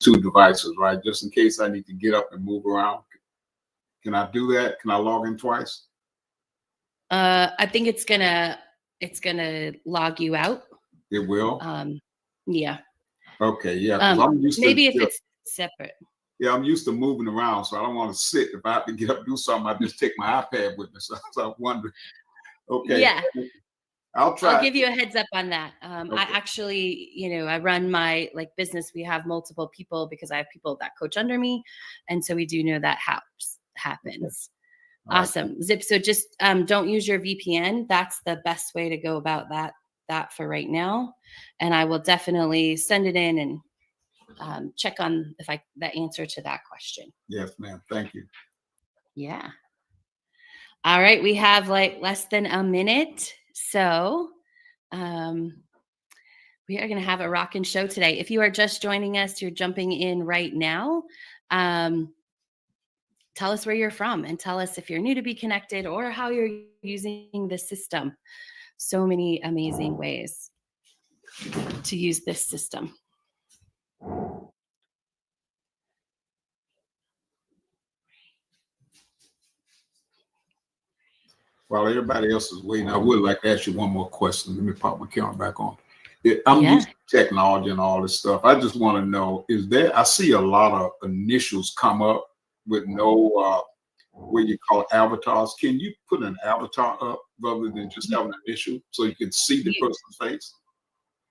two devices, right? Just in case I need to get up and move around. Can I do that? Can I log in twice? I think it's gonna log you out. It will. Yeah. Okay. Yeah. 'Cause I'm used maybe to, if it's separate. Yeah, I'm used to moving around, so I don't want to sit. If I have to get up and do something, I just take my iPad with me. So I wonder. Okay. Yeah. I'll try. I'll give you a heads up on that. Okay. I actually, I run my business. We have multiple people because I have people that coach under me, and so we do know that happens. All awesome, right. Zip. So just don't use your VPN. That's the best way to go about that for right now. And I will definitely send it in and check on the answer to that question. Yes, ma'am. Thank you. Yeah. All right. We have less than a minute. So we are going to have a rockin' show today. If you are just joining us, you're jumping in right now. Tell us where you're from and tell us if you're new to BeeKonnected or how you're using the system. So many amazing ways to use this system. While everybody else is waiting, I would like to ask you one more question. Let me pop my camera back on. I'm used to technology and all this stuff. I just want to know, I see a lot of initials come up with no, what you call avatars. Can you put an avatar up rather than just have an initial so you can see the person's face?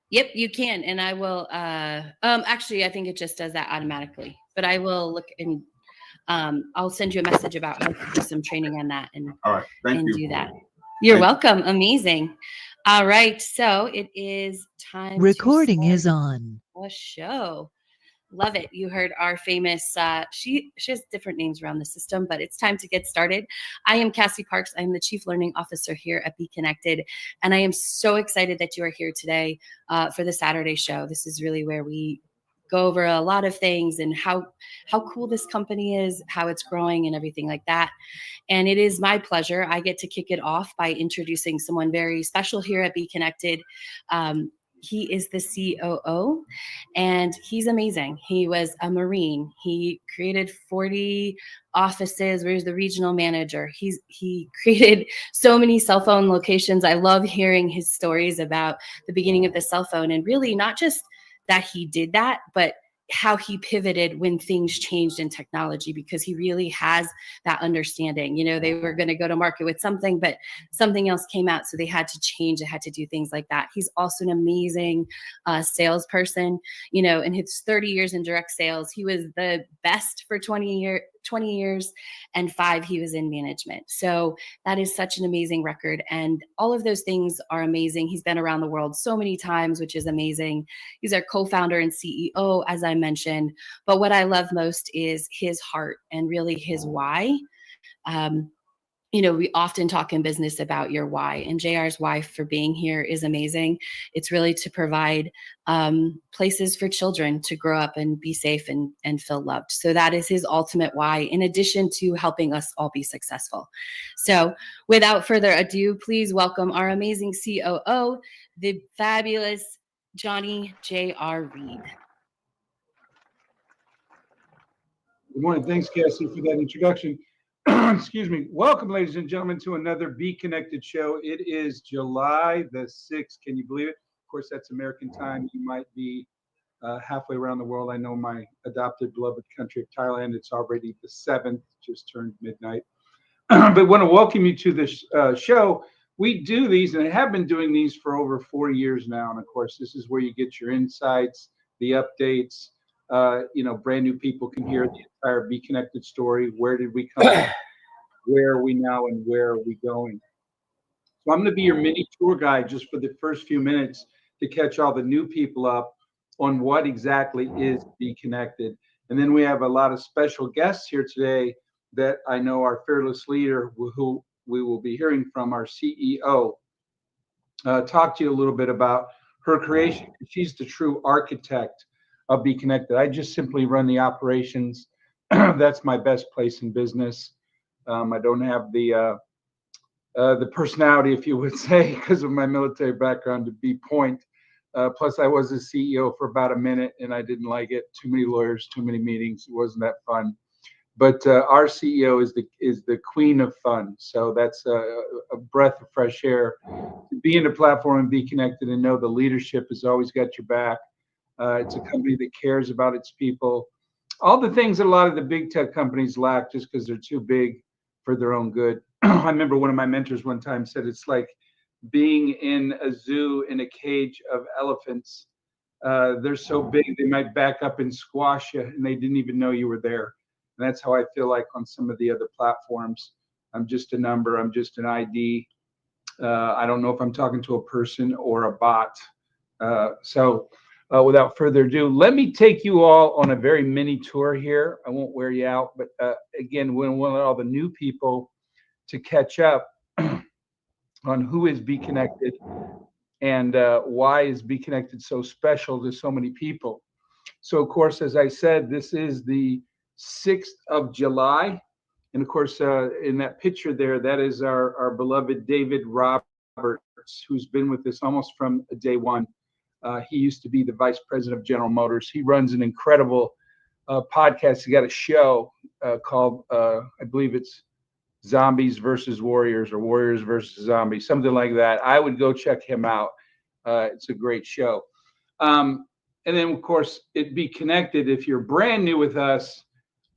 Yep, you can. And I will, actually, I think it just does that automatically, but I will look and I'll send you a message about how to do some training on that and, all right, thank you. Do that. You're welcome. Amazing. All right. So it is time. Recording is on. A show. Love it. You heard our famous, she has different names around the system, but it's time to get started. I am Cassie Parks. I'm the Chief Learning Officer here at BeeKonnected. And I am so excited that you are here today for the Saturday show. This is really where we go over a lot of things and how cool this company is, how it's growing and everything like that. And it is my pleasure. I get to kick it off by introducing someone very special here at BeeKonnected. He is the COO and he's amazing. He was a Marine. He created 40 offices where he's the regional manager. He created so many cell phone locations. I love hearing his stories about the beginning of the cell phone and really not just that he did that, but how he pivoted when things changed in technology, because he really has that understanding. They were going to go to market with something, but something else came out. So they had to change. They had to do things like that. He's also an amazing salesperson. In his 30 years in direct sales, he was the best for 20 years and 5 he was in management. So that is such an amazing record. And all of those things are amazing. He's been around the world so many times, which is amazing. He's our co-founder and CEO, as I mentioned. But what I love most is his heart and really his why. We often talk in business about your why, and JR's why for being here is amazing. It's really to provide places for children to grow up and be safe and feel loved. So that is his ultimate why, in addition to helping us all be successful. So without further ado, please welcome our amazing COO, the fabulous Johnny J.R. Reed. Good morning. Thanks, Cassie, for that introduction. Excuse me. Welcome, ladies and gentlemen, to another BeeKonnected show. It is July the 6th. Can you believe it? Of course, that's American time. You might be halfway around the world. I know my adopted, beloved country of Thailand, it's already the 7th, just turned midnight. But I want to welcome you to this show. We do these, and I have been doing these for over 4 years now. And of course, this is where you get your insights, the updates. Brand new people can hear the entire BeeKonnected story. Where did we come from? Where are we now, and where are we going? So I'm going to be your mini tour guide just for the first few minutes to catch all the new people up on what exactly is BeeKonnected. And then we have a lot of special guests here today that I know our fearless leader, who we will be hearing from, our CEO, talk to you a little bit about her creation. She's the true architect of BeeKonnected. I just simply run the operations. That's my best place in business. I don't have the personality, if you would say, because of my military background, to be point Plus, I was a CEO for about a minute, and I didn't like it. Too many lawyers, too many meetings. It wasn't that fun. But our CEO is the queen of fun. So that's a breath of fresh air to be in the platform and be connected and know the leadership has always got your back. It's a company that cares about its people. All the things that a lot of the big tech companies lack just because they're too big for their own good. I remember one of my mentors one time said it's like being in a zoo in a cage of elephants. They're so big they might back up and squash you, and they didn't even know you were there. And that's how I feel like on some of the other platforms. I'm just a number. I'm just an ID. I don't know if I'm talking to a person or a bot. Without further ado, let me take you all on a very mini tour here. I won't wear you out, but again, we want all the new people to catch up on who is BeeKonnected and why is BeeKonnected so special to so many people. So, of course, as I said, this is the 6th of July. And of course, in that picture there, that is our beloved David Roberts, who's been with us almost from day one. He used to be the vice president of General Motors. He runs an incredible podcast. He got a show called, I believe it's Zombies versus Warriors or Warriors versus Zombies, something like that. I would go check him out. It's a great show. And then, of course, it BeeKonnected. If you're brand new with us,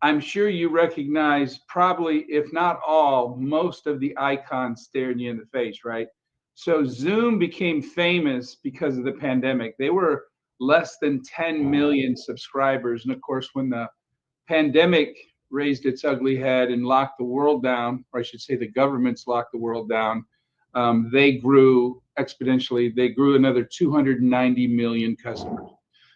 I'm sure you recognize probably, if not all, most of the icons staring you in the face, right? So Zoom became famous because of the pandemic. They were less than 10 million subscribers. And of course, when the pandemic raised its ugly head and locked the world down, or I should say the governments locked the world down, they grew exponentially. They grew another 290 million customers.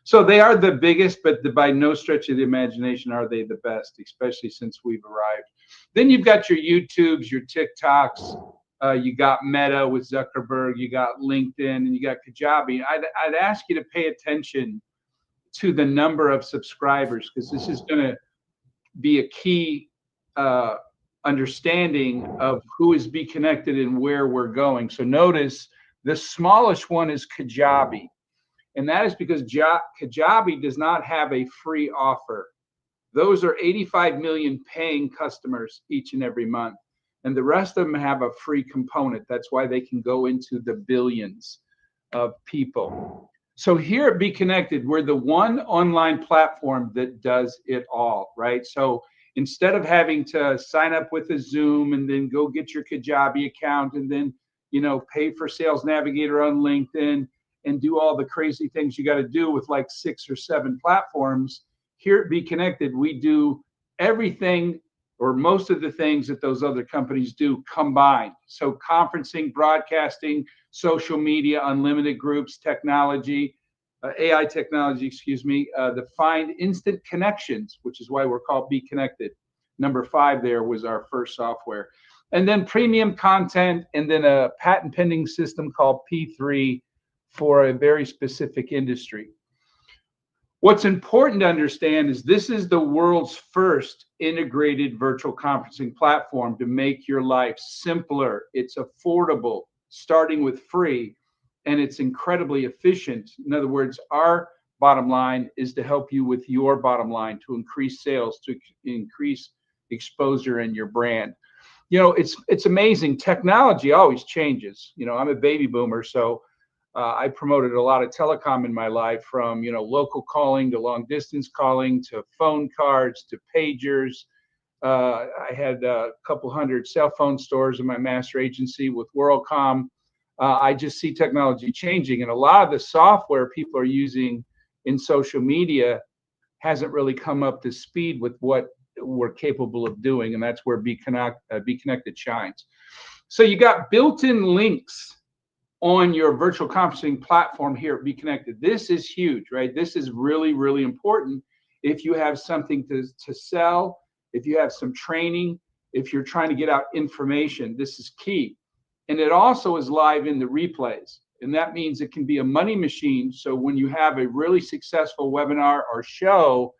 So they are the biggest, but by no stretch of the imagination are they the best, especially since we've arrived. Then you've got your YouTubes, your TikToks, you got Meta with Zuckerberg, you got LinkedIn, and you got Kajabi. I'd ask you to pay attention to the number of subscribers, because this is going to be a key understanding of who is BeeKonnected and where we're going. So notice the smallest one is Kajabi. And that is because Kajabi does not have a free offer. Those are 85 million paying customers each and every month. And the rest of them have a free component. That's why they can go into the billions of people. So here at BeeKonnected, we're the one online platform that does it all, right? So instead of having to sign up with a Zoom and then go get your Kajabi account and then, pay for Sales Navigator on LinkedIn and do all the crazy things you got to do with like 6 or 7 platforms, here at BeeKonnected, we do everything or most of the things that those other companies do combined. So conferencing, broadcasting, social media, unlimited groups, technology, AI technology, the find instant connections, which is why we're called BeeKonnected. Number 5 there was our first software. And then premium content, and then a patent pending system called P3 for a very specific industry. What's important to understand is this is the world's first integrated virtual conferencing platform to make your life simpler. It's affordable, starting with free, and it's incredibly efficient. In other words, our bottom line is to help you with your bottom line, to increase sales, to increase exposure in your brand. It's amazing. Technology always changes. I'm a baby boomer, so I promoted a lot of telecom in my life, from local calling to long distance calling to phone cards to pagers. I had a couple hundred cell phone stores in my master agency with WorldCom. I just see technology changing, and a lot of the software people are using in social media hasn't really come up to speed with what we're capable of doing, and that's where BeeKonnected shines. So you got built-in links on your virtual conferencing platform here at BeeKonnected. This is huge, right? This is really, really important if you have something to sell, if you have some training, if you're trying to get out information. This is key. And it also is live in the replays. And that means it can be a money machine. So when you have a really successful webinar or show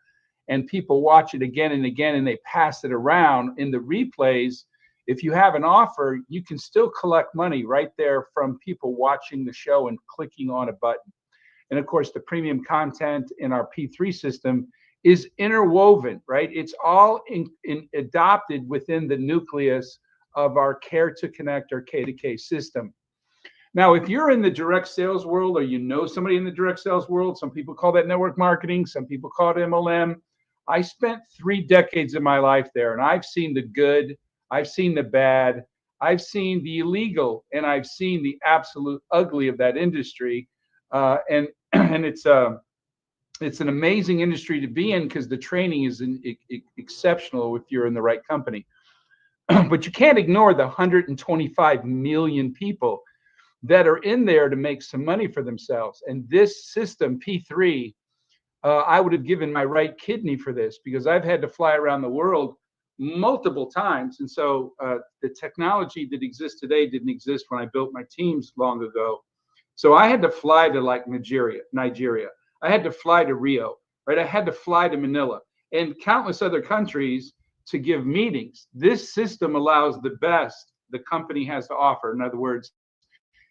and people watch it again and again and they pass it around in the replays, if you have an offer, you can still collect money right there from people watching the show and clicking on a button. And of course, the premium content in our P3 system is interwoven, right? It's all adopted within the nucleus of our Care to Connect or K2K system. Now, if you're in the direct sales world, or you know somebody in the direct sales world, some people call that network marketing, some people call it MLM. I spent 3 decades of my life there, and I've seen the good, I've seen the bad, I've seen the illegal, and I've seen the absolute ugly of that industry. And it's an amazing industry to be in because the training is exceptional if you're in the right company. But you can't ignore the 125 million people that are in there to make some money for themselves. And this system, P3, I would have given my right kidney for this, because I've had to fly around the world multiple times. And so the technology that exists today didn't exist when I built my teams long ago. So I had to fly to like Nigeria. I had to fly to Rio, right? I had to fly to Manila and countless other countries to give meetings. This system allows the best the company has to offer. In other words,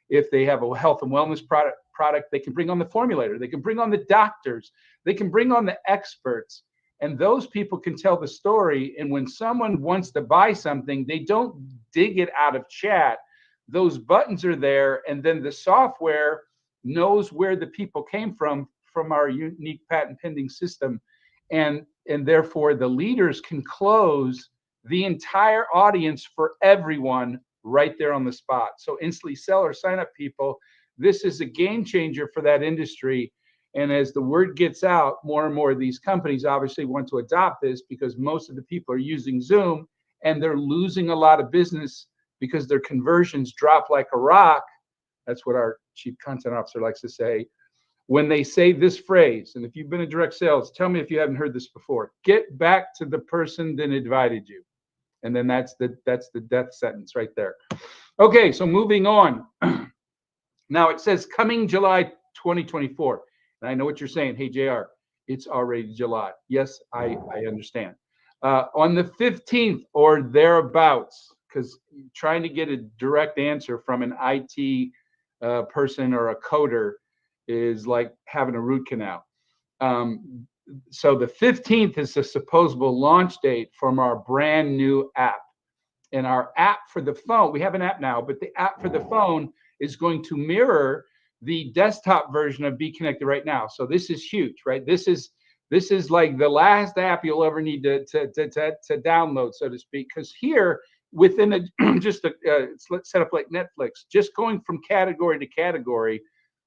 if they have a health and wellness product, they can bring on the formulator, they can bring on the doctors, they can bring on the experts, and those people can tell the story. And when someone wants to buy something, they don't dig it out of chat. Those buttons are there, and then the software knows where the people came from our unique patent pending system. And therefore the leaders can close the entire audience for everyone right there on the spot. So instantly sell or sign up people. This is a game changer for that industry. And as the word gets out, more and more of these companies obviously want to adopt this, because most of the people are using Zoom and they're losing a lot of business because their conversions drop like a rock. That's what our chief content officer likes to say. When they say this phrase, and if you've been in direct sales, tell me if you haven't heard this before: get back to the person that invited you. And then that's the death sentence right there. Okay, so moving on. Now it says coming July 2024. And I know what you're saying. Hey, JR, it's already July. Yes, I understand. On the 15th or thereabouts, because trying to get a direct answer from an IT person or a coder is like having a root canal. So the 15th is the supposable launch date from our brand new app. And our app for the phone, we have an app now, but the app for the phone is going to mirror the desktop version of BeeKonnected right now. So this is huge, right? This is like the last app you'll ever need to download, so to speak. Because here, within let's set up like Netflix, just going from category to category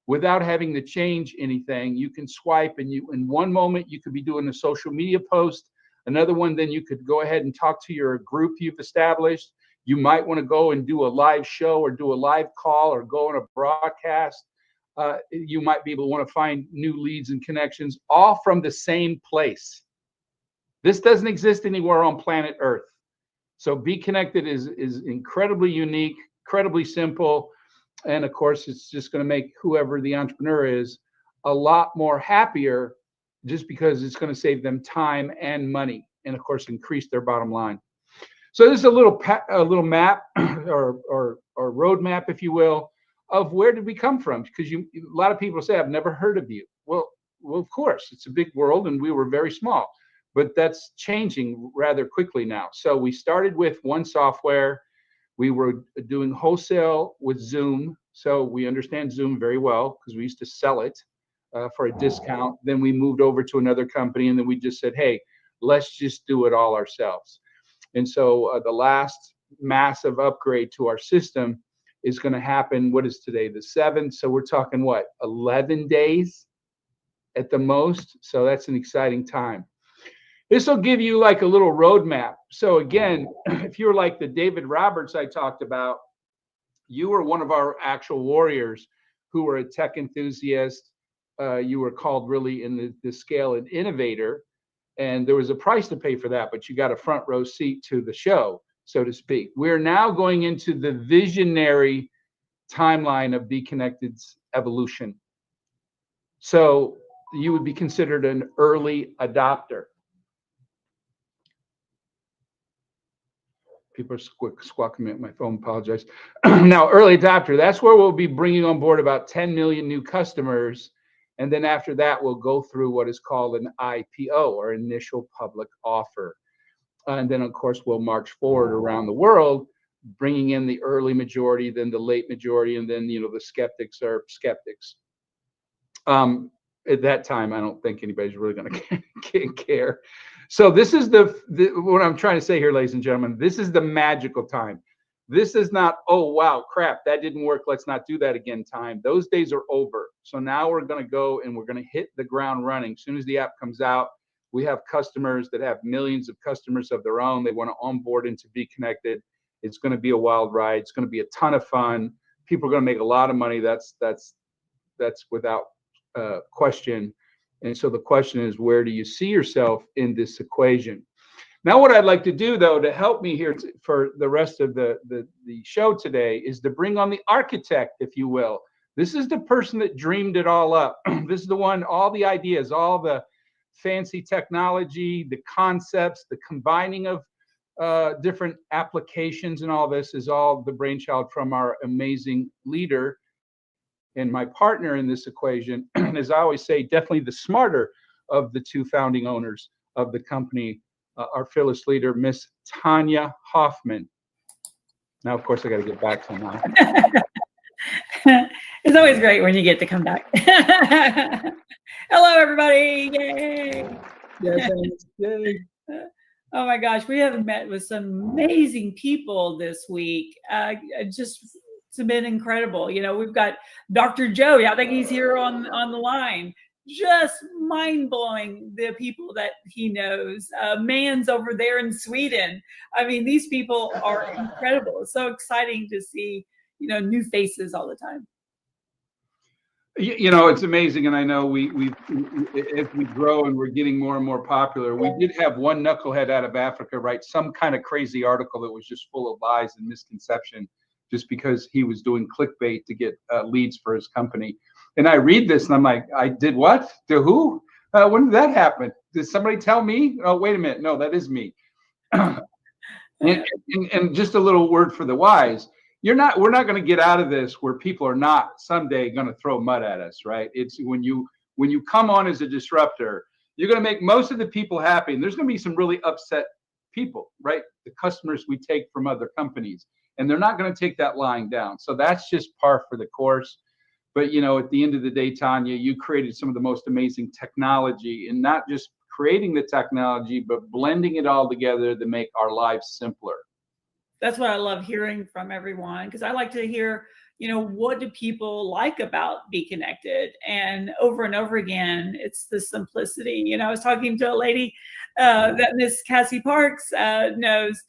without having to change anything, you can swipe, and in one moment you could be doing a social media post, another one then you could go ahead and talk to your group you've established. You might want to go and do a live show or do a live call or go on a broadcast. You might be able to want to find new leads and connections, all from the same place. This doesn't exist anywhere on planet Earth. So BeeKonnected is incredibly unique, incredibly simple. And of course, it's just going to make whoever the entrepreneur is a lot more happier, just because it's going to save them time and money, and of course, increase their bottom line. So this is a little map or roadmap, if you will, of where did we come from? Because a lot of people say, I've never heard of you. Well, of course, it's a big world, and we were very small, but that's changing rather quickly now. So we started with one software. We were doing wholesale with Zoom. So we understand Zoom very well because we used to sell it for a discount. Then we moved over to another company, and then we just said, hey, let's just do it all ourselves. And so the last massive upgrade to our system is going to happen, what is today, the 7th? So we're talking what, 11 days at the most? So that's an exciting time. This will give you like a little roadmap. So again, if you're like the David Roberts I talked about, you were one of our actual warriors who were a tech enthusiast. You were called really in the scale an innovator, and there was a price to pay for that, but you got a front row seat to the show, so to speak. We're now going into the visionary timeline of BeeKonnected's evolution. So you would be considered an early adopter. People are squawking at my phone, apologize. Now, early adopter, that's where we'll be bringing on board about 10 million new customers And then after that, we'll go through what is called an IPO, or initial public offer. And then, of course, we'll march forward around the world, bringing in the early majority, then the late majority, and then, the skeptics are skeptics. At that time, I don't think anybody's really going to care. So this is what I'm trying to say here, ladies and gentlemen. This is the magical time. This is not, oh, wow, crap, that didn't work, let's not do that again time. Those days are over. So now we're going to go and we're going to hit the ground running. As soon as the app comes out, we have customers that have millions of customers of their own. They want to onboard into BeeKonnected. It's going to be a wild ride. It's going to be a ton of fun. People are going to make a lot of money. That's without question. And so the question is, where do you see yourself in this equation? Now, what I'd like to do, though, to help me here for the rest of the show today, is to bring on the architect, if you will. This is the person that dreamed it all up. This is the one, all the ideas, all the fancy technology, the concepts, the combining of different applications, and all this is all the brainchild from our amazing leader and my partner in this equation. And as I always say, definitely the smarter of the two founding owners of the company, our fearless leader, Miss Tanya Hoffman. Now, of course, I got to get back to now. It's always great when you get to come back. Hello, everybody. Yay. Yes, yay. Oh my gosh, we have met with some amazing people this week. It's been incredible. We've got Dr. Joe. I think he's here on the line. Just mind-blowing, the people that he knows. Man's over there in Sweden. I mean, these people are incredible. It's so exciting to see, new faces all the time. It's amazing, and I know we as we grow and we're getting more and more popular. We did have one knucklehead out of Africa write some kind of crazy article that was just full of lies and misconception, just because he was doing clickbait to get leads for his company. And I read this and I'm like, I did what? To who? When did that happen? Did somebody tell me? Oh, wait a minute. No, that is me. and just a little word for the wise. We're not going to get out of this where people are not someday going to throw mud at us, right? It's when you come on as a disruptor, you're going to make most of the people happy. And there's going to be some really upset people, right? The customers we take from other companies, and they're not going to take that lying down. So that's just par for the course. But, at the end of the day, Tanya, you created some of the most amazing technology, and not just creating the technology, but blending it all together to make our lives simpler. That's what I love hearing from everyone, because I like to hear, what do people like about BeeKonnected? And over again, it's the simplicity. I was talking to a lady that Miss Cassie Parks knows,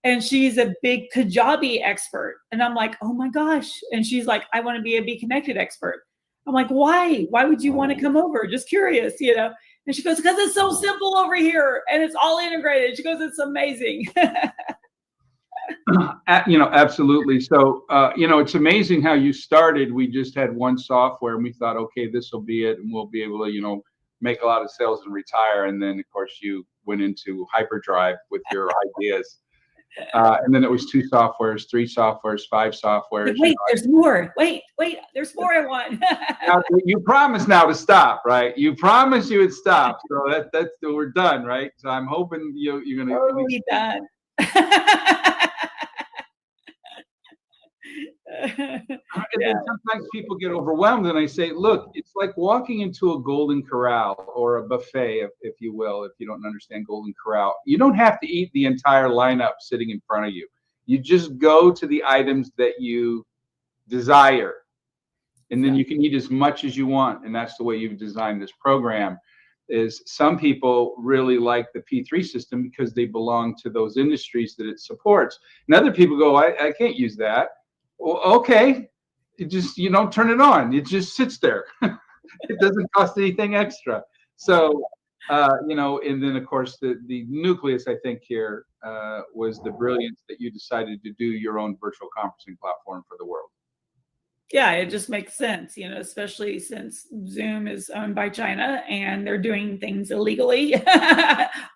and she's a big Kajabi expert. And I'm like, oh my gosh. And she's like, I want to be a BeeKonnected expert. I'm like, why? Why would you want to come over? Just curious, And she goes, because it's so simple over here and it's all integrated. She goes, it's amazing. Absolutely. So, it's amazing how you started. We just had one software and we thought, okay, this will be it. And we'll be able to, make a lot of sales and retire. And then, of course, you went into hyperdrive with your ideas. And then it was 2 softwares, 3 softwares, 5 softwares. Wait, there's more. Wait, there's more I want. Now, you promised now to stop, right? You promised you would stop. So that's we're done, right? So I'm hoping you're going to. Totally done. And then sometimes people get overwhelmed, and I say, look, it's like walking into a golden corral or a buffet, if you will, if you don't understand golden corral. You don't have to eat the entire lineup sitting in front of you. You just go to the items that you desire, and then you can eat as much as you want. And that's the way you've designed this program. Is some people really like the P3 system because they belong to those industries that it supports. And other people go, I can't use that. Well, okay, it just, you don't turn it on. It just sits there. It doesn't cost anything extra. So, and then of course the nucleus, I think here was the brilliance that you decided to do your own virtual conferencing platform for the world. Yeah, it just makes sense, especially since Zoom is owned by China and they're doing things illegally.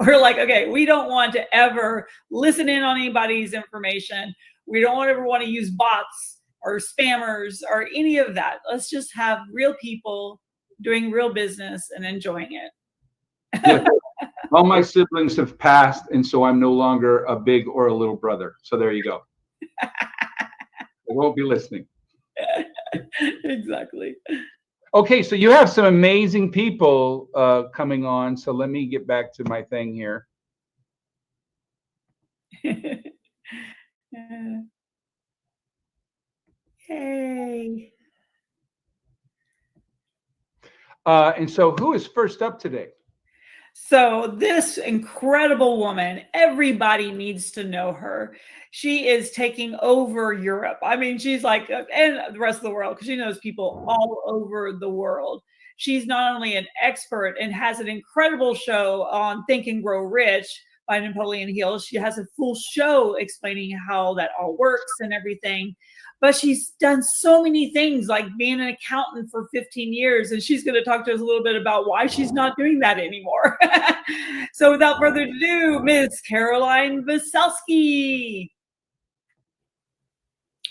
We're like, okay, we don't want to ever listen in on anybody's information. We don't ever want to use bots or spammers or any of that. Let's just have real people doing real business and enjoying it. Yes. All my siblings have passed, and so I'm no longer a big or a little brother. So there you go. I won't be listening. Exactly. Okay, so you have some amazing people coming on. So let me get back to my thing here. Yay. And so who is first up today? So this incredible woman, everybody needs to know her. She is taking over Europe. I mean, she's like, and the rest of the world, because she knows people all over the world. She's not only an expert and has an incredible show on Think and Grow Rich by Napoleon Hill. She has a full show explaining how that all works and everything. But she's done so many things, like being an accountant for 15 years. And she's going to talk to us a little bit about why she's not doing that anymore. So without further ado, Ms. Caroline Wasowski.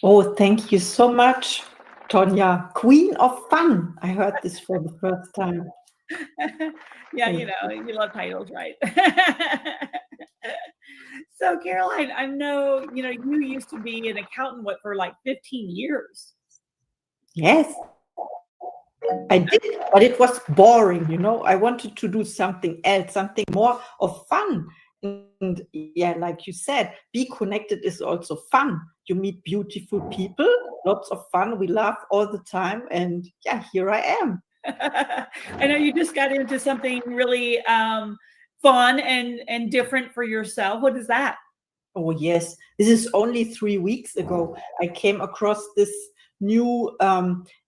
Oh, thank you so much, Tonya. Queen of Fun. I heard this for the first time. Yeah, you know, you love titles, right? So Caroline, I know, you used to be an accountant, for like 15 years. Yes, I did, but it was boring, I wanted to do something else, something more of fun. And yeah, like you said, BeeKonnected is also fun. You meet beautiful people, lots of fun. We laugh all the time. And yeah, here I am. I know you just got into something really fun and different for yourself. What is that? Oh, yes. This is only 3 weeks ago. I came across this new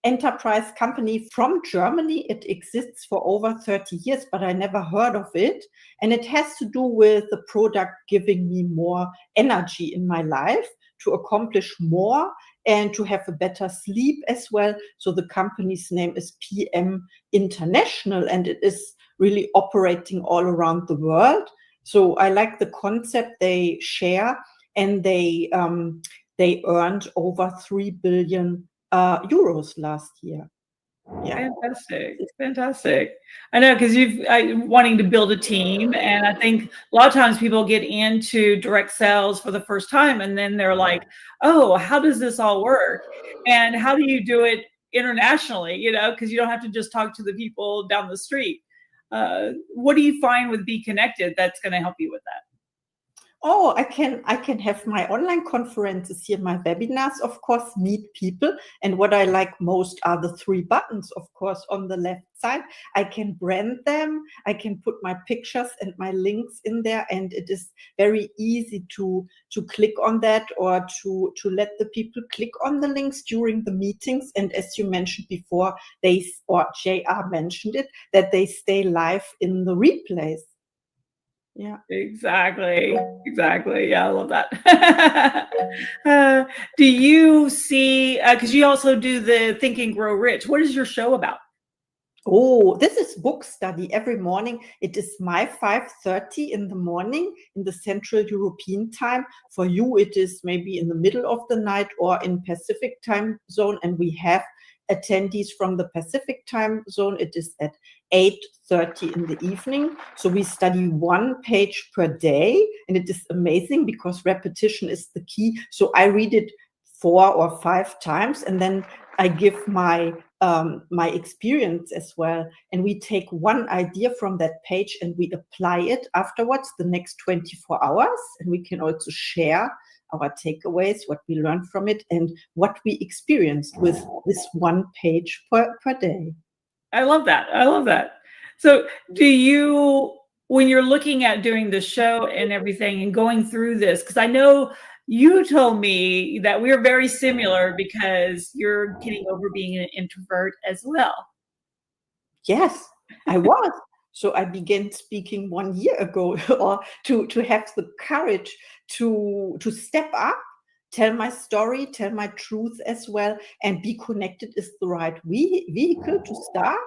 enterprise company from Germany. It exists for over 30 years, but I never heard of it. And it has to do with the product giving me more energy in my life to accomplish more and to have a better sleep as well. So the company's name is PM International, and it is really operating all around the world. So I like the concept they share, and they earned over 3 billion euros last year. Yeah. Fantastic. I know, because wanting to build a team, and I think a lot of times people get into direct sales for the first time, and then they're like, oh, how does this all work? And how do you do it internationally, because you don't have to just talk to the people down the street. What do you find with BeeKonnected that's going to help you with that? Oh, I can have my online conferences here, my webinars, of course, meet people. And what I like most are the 3 buttons, of course, on the left side. I can brand them. I can put my pictures and my links in there. And it is very easy to click on that, or to let the people click on the links during the meetings. And as you mentioned before, JR mentioned it, that they stay live in the replays. Yeah, exactly. Yeah, I love that. Do you see, because you also do the Think and Grow Rich, what is your show about? Oh, this is book study every morning. It is my 5:30 in the morning in the Central European time. For you, it is maybe in the middle of the night or in Pacific time zone. And we have attendees from the Pacific time zone. It is at 8:30 in the evening. So we study 1 page per day, and it is amazing because repetition is the key. So I read it 4 or 5 times, and then I give my experience as well. And we take one idea from that page and we apply it afterwards the next 24 hours. And we can also share our takeaways, what we learned from it, and what we experienced with this 1 page per day. I love that. So do you, when you're looking at doing the show and everything and going through this, because I know you told me that we're very similar because you're getting over being an introvert as well. Yes, I was. So I began speaking 1 year ago, or to have the courage to step up, tell my story, tell my truth as well. And BeeKonnected is the right vehicle to start.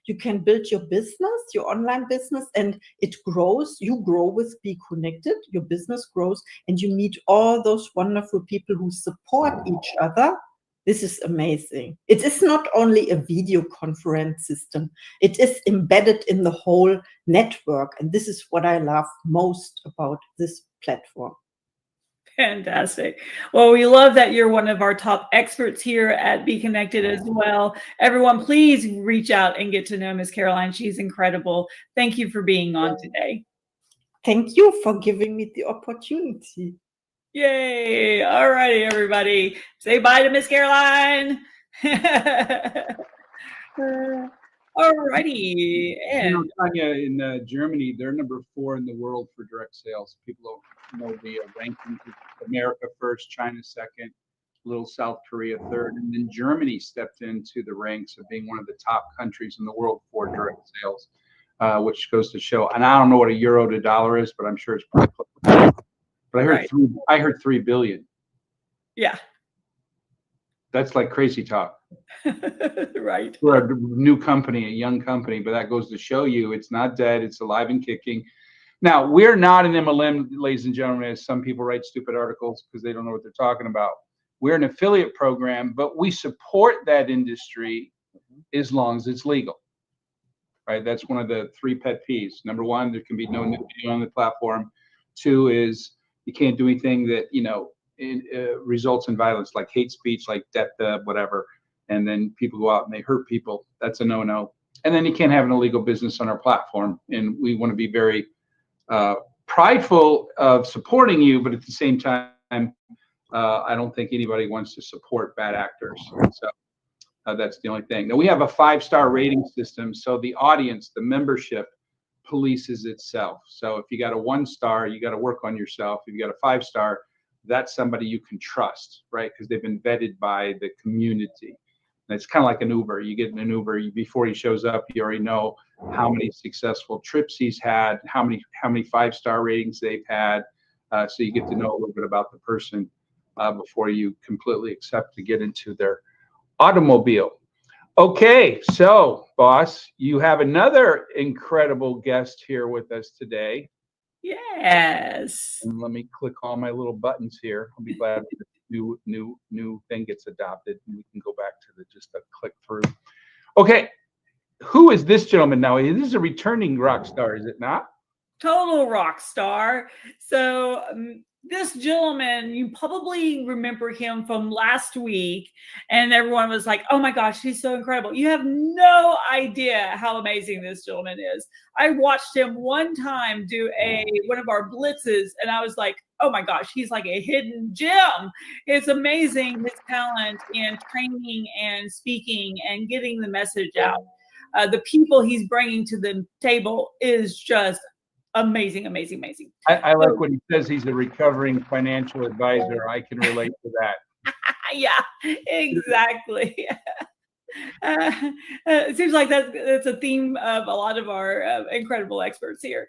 You can build your business, your online business, and it grows. You grow with BeeKonnected, your business grows, and you meet all those wonderful people who support each other. This is amazing. It is not only a video conference system, it is embedded in the whole network. And this is what I love most about this platform. Fantastic. Well, we love that you're one of our top experts here at BeeKonnected as well. Everyone, please reach out and get to know Miss Caroline. She's incredible. Thank you for being on today. Thank you for giving me the opportunity. Yay. All righty, everybody. Say bye to Miss Caroline. All righty. And Tanya, in Germany, they're number 4 in the world for direct sales. People don't know the rankings. America first, China second, little South Korea third, and then Germany stepped into the ranks of being one of the top countries in the world for direct sales, which goes to show. And I don't know what a euro to dollar is, but I'm sure it's pretty close. But I heard 3 billion. Yeah. That's like crazy talk. Right. We're a new company, a young company, but that goes to show you it's not dead, it's alive and kicking. Now, we're not an MLM, ladies and gentlemen, as some people write stupid articles because they don't know what they're talking about. We're an affiliate program, but we support that industry as long as it's legal. Right? That's one of the 3 pet peeves. Number 1, there can be no new video on the platform. 2 is you can't do anything that, results in violence, like hate speech, like death, whatever. And then people go out and they hurt people. That's a no-no. And then you can't have an illegal business on our platform. And we want to be very prideful of supporting you, but at the same time, I don't think anybody wants to support bad actors. So that's the only thing. Now, we have a 5-star rating system. So the audience, the membership, polices itself. So if you got a 1-star, you got to work on yourself. If you got a 5-star, that's somebody you can trust, right? Because they've been vetted by the community. And it's kind of like an Uber. You get in an Uber, before he shows up, you already know how many successful trips he's had, how many 5-star ratings they've had. So you get to know a little bit about the person before you completely accept to get into their automobile. Okay, so boss, you have another incredible guest here with us today. Yes. And let me click all my little buttons here. I'll be glad the new thing gets adopted and we can go back to just a click through. Okay, who is this gentleman now? This is a returning rock star, is it not? Total rock star. So this gentleman, you probably remember him from last week, and everyone was like, oh my gosh, he's so incredible. You have no idea how amazing this gentleman is. I watched him one time do one of our blitzes, and I was like, oh my gosh, he's like a hidden gem. It's amazing, his talent in training and speaking and getting the message out. The people he's bringing to the table is just amazing, amazing, amazing. I like when he says he's a recovering financial advisor. I can relate to that. Yeah, exactly. It seems like that's a theme of a lot of our incredible experts here.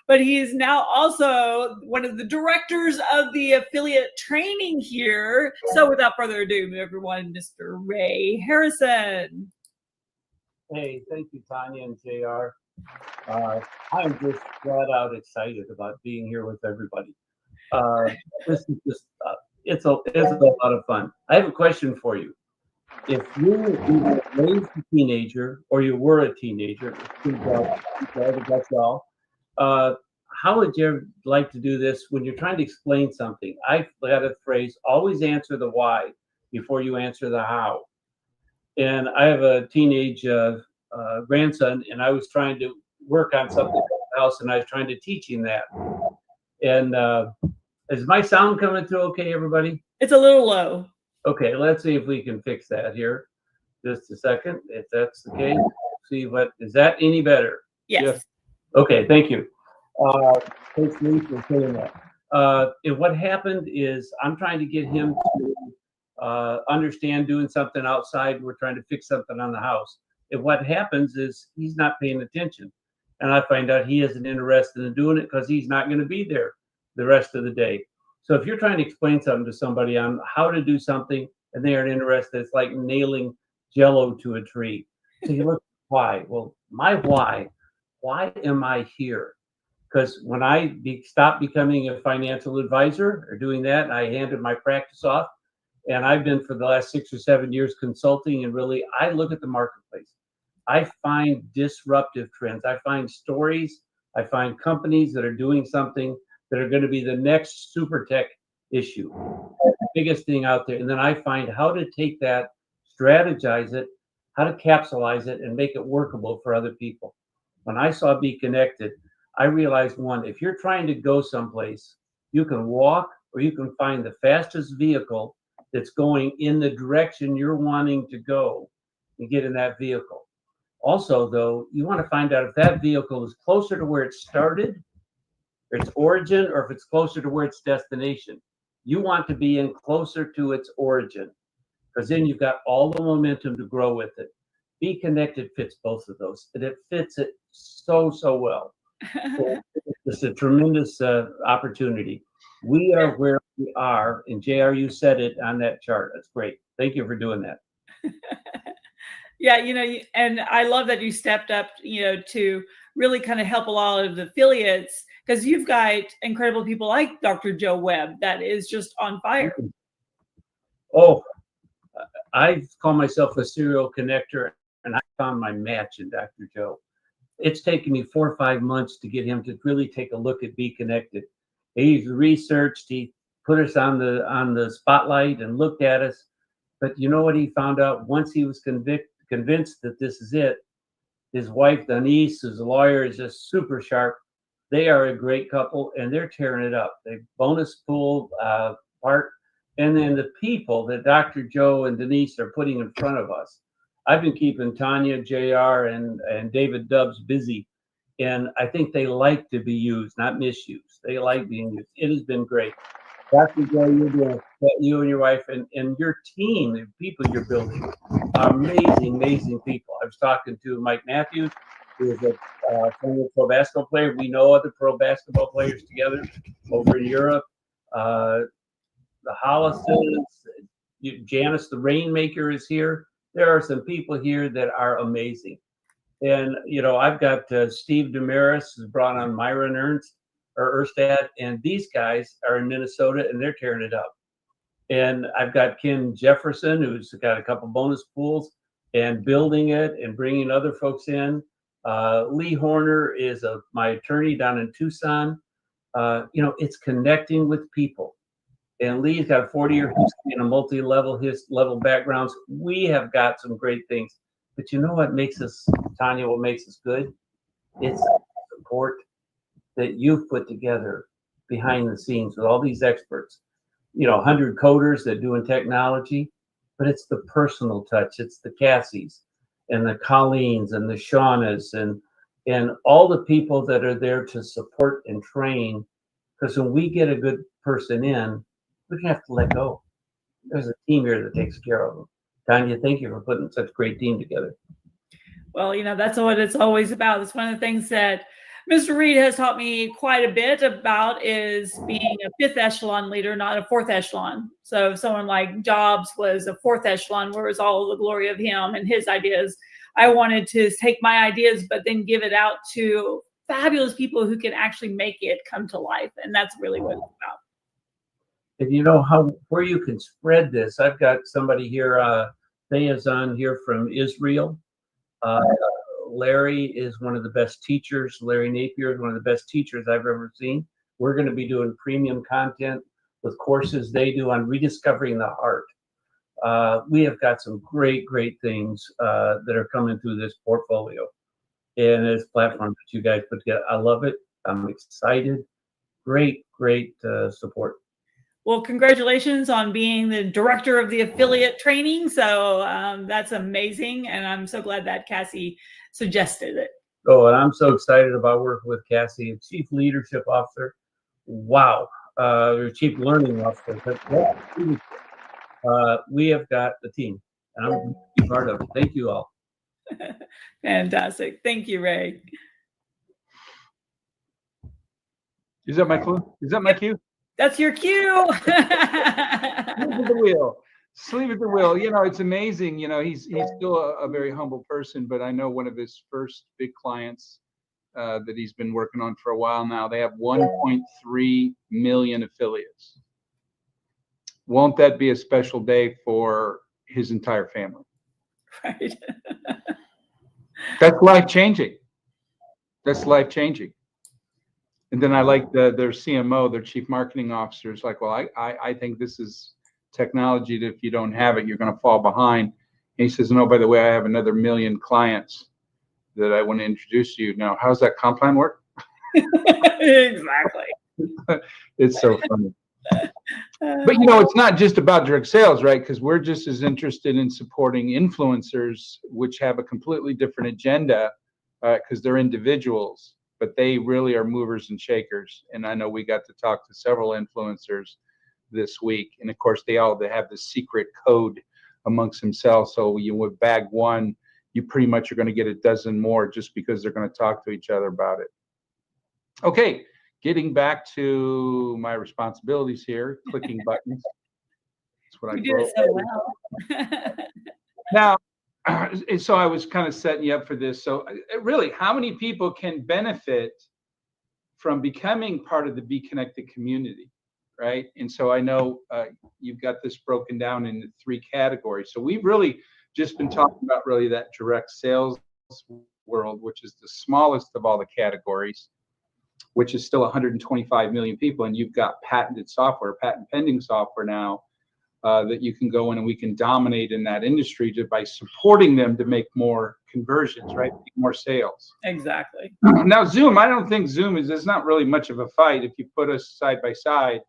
But he is now also one of the directors of the affiliate training here. So without further ado, everyone, Mr. Ray Harrison. Hey, thank you, Tanya and JR. I'm just flat out excited about being here with everybody. This is just, it's a lot of fun. I have a question for you. If you were raised a teenager or you were a teenager, that's all, how would you like to do this when you're trying to explain something? I've got a phrase, always answer the why before you answer the how. And I have a teenage grandson, and I was trying to work on something at the house, and I was trying to teach him that. And is my sound coming through okay, everybody? It's a little low. Okay, let's see if we can fix that here. Just a second. If that's the case, see what is that any better? Yes. Okay, thank you. Thanks for saying that. And what happened is I'm trying to get him to understand doing something outside. We're trying to fix something on the house. And what happens is he's not paying attention. And I find out he isn't interested in doing it because he's not going to be there the rest of the day. So if you're trying to explain something to somebody on how to do something and they aren't interested, it's like nailing Jello to a tree. So you look, why? Well, my why am I here? Because when I stopped becoming a financial advisor or doing that, I handed my practice off. And I've been for the last 6 or 7 years consulting, and really, I look at the marketplace. I find disruptive trends. I find stories. I find companies that are doing something that are going to be the next super tech issue, the biggest thing out there. And then I find how to take that, strategize it, how to capsulize it, and make it workable for other people. When I saw BeeKonnected, I realized, one, if you're trying to go someplace, you can walk or you can find the fastest vehicle that's going in the direction you're wanting to go and get in that vehicle. Also, though, you want to find out if that vehicle is closer to where it started, or its origin, or if it's closer to where its destination. You want to be in closer to its origin, because then you've got all the momentum to grow with it. BeeKonnected fits both of those, and it fits it so well. So it's a tremendous opportunity. We are where we are, and JR, you said it on that chart. That's great. Thank you for doing that. Yeah, and I love that you stepped up, to really kind of help a lot of the affiliates, because you've got incredible people like Dr. Joe Webb that is just on fire. Oh, I call myself a serial connector, and I found my match in Dr. Joe. It's taken me 4 or 5 months to get him to really take a look at BeeKonnected. He's researched, he put us on the spotlight and looked at us. But you know what he found out? Once he was convinced that this is it, his wife, Denise, who's a lawyer, is just super sharp. They are a great couple, and they're tearing it up. They bonus pool part, and then the people that Dr. Joe and Denise are putting in front of us. I've been keeping Tanya, JR, and David Dubbs busy, and I think they like to be used, not misused. They like being used. It has been great. Dr. Joe, you and your wife and your team, the people you're building, are amazing people. I was talking to Mike Matthews, who is a former pro basketball player. We know other pro basketball players together over in Europe. The Hollises, Janice the Rainmaker is here. There are some people here that are amazing. And, I've got Steve Damaris, who's brought on Myron Erstad, and these guys are in Minnesota, and they're tearing it up. And I've got Ken Jefferson, who's got a couple bonus pools and building it and bringing other folks in. Lee Horner is my attorney down in Tucson. It's connecting with people. And Lee's got a 40-year history and a multi-level backgrounds. We have got some great things. But you know what makes us, Tanya, what makes us good? It's support that you've put together behind the scenes with all these experts. 100 coders that doing technology, but it's the personal touch. It's the Cassies and the Colleens and the Shaunas and all the people that are there to support and train. Because when we get a good person in, we don't have to let go. There's a team here that takes care of them. Tanya, thank you for putting such a great team together. Well, that's what it's always about. It's one of the things that Mr. Reed has taught me quite a bit about, is being a fifth echelon leader, not a fourth echelon. So if someone like Jobs was a fourth echelon, where it was all the glory of him and his ideas, I wanted to take my ideas, but then give it out to fabulous people who can actually make it come to life. And that's really what it's about. And where you can spread this, I've got somebody here, Thea's on here from Israel. Larry is one of the best teachers. Larry Napier is one of the best teachers I've ever seen. We're going to be doing premium content with courses they do on rediscovering the heart. We have got some great things that are coming through this portfolio and this platform that you guys put together. I love it. I'm excited. Great support. Well, congratulations on being the director of the affiliate training. So that's amazing. And I'm so glad that Cassie suggested it. Oh, and I'm so excited about working with Cassie, Chief Leadership Officer. Wow. Chief Learning Officer. We have got the team, and I'm going to be part of it. Thank you all. Fantastic. Thank you, Ray. Is that my clue? Is that my cue? That's your cue. Sleep at the wheel. Sleep at the wheel. It's amazing. He's still a very humble person, but I know one of his first big clients that he's been working on for a while now. They have 1.3 million affiliates. won't that be a special day for his entire family? Right. That's life changing. That's life changing. And then I like their CMO, their chief marketing officer, is like, well, I think this is technology that if you don't have it, you're going to fall behind. And he says, no, by the way, I have another 1 million clients that I want to introduce to you. Now, how's that comp plan work? Exactly. It's so funny. But it's not just about direct sales, right? Because we're just as interested in supporting influencers, which have a completely different agenda, because they're individuals, but they really are movers and shakers. And I know we got to talk to several influencers this week, and of course they have this secret code amongst themselves. So you would bag one, you pretty much are going to get a dozen more just because they're going to talk to each other about it. Okay. Getting back to my responsibilities here, clicking buttons. That's what You did it so well. Now, so I was kind of setting you up for this. So really, how many people can benefit from becoming part of the BeeKonnected community, right? And so I know you've got this broken down into 3 categories. So we've really just been talking about really that direct sales world, which is the smallest of all the categories, which is still 125 million people. And you've got patented software, patent pending software now that you can go in and we can dominate in that industry by supporting them to make more conversions, right? More sales. Exactly. Now, Zoom, I don't think Zoom is not really much of a fight. If you put us side by side,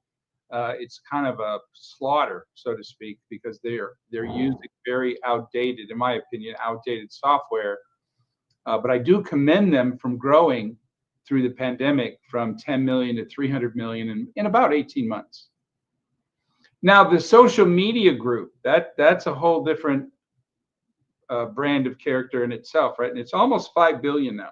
it's kind of a slaughter, so to speak, because they're using very outdated, in my opinion, outdated software. But I do commend them from growing through the pandemic from 10 million to 300 million in about 18 months. Now, the social media group, that's a whole different brand of character in itself, right? And it's almost 5 billion now.